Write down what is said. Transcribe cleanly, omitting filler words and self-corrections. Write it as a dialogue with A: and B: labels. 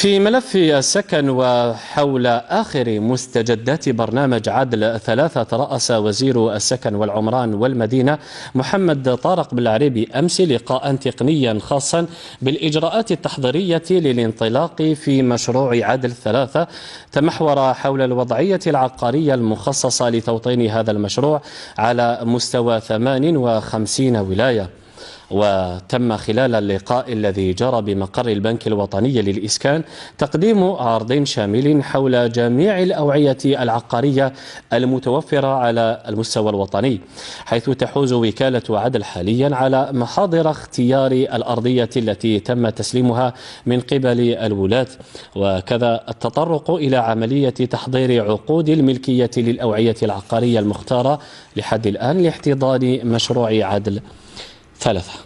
A: في ملف السكن وحول آخر مستجدات برنامج عدل 3 ترأس وزير السكن والعمران والمدينة محمد طارق بالعريبي أمس لقاء تقنيا خاصا بالإجراءات التحضيرية للانطلاق في مشروع عدل 3 تمحور حول الوضعية العقارية المخصصة لتوطين هذا المشروع على مستوى 58 ولاية. وتم خلال اللقاء الذي جرى بمقر البنك الوطني للإسكان تقديم عرض شامل حول جميع الأوعية العقارية المتوفرة على المستوى الوطني، حيث تحوز وكالة عدل حاليا على محاضر اختيار الأرضية التي تم تسليمها من قبل الولاة، وكذا التطرق إلى عملية تحضير عقود الملكية للأوعية العقارية المختارة لحد الآن لاحتضان مشروع عدل 3.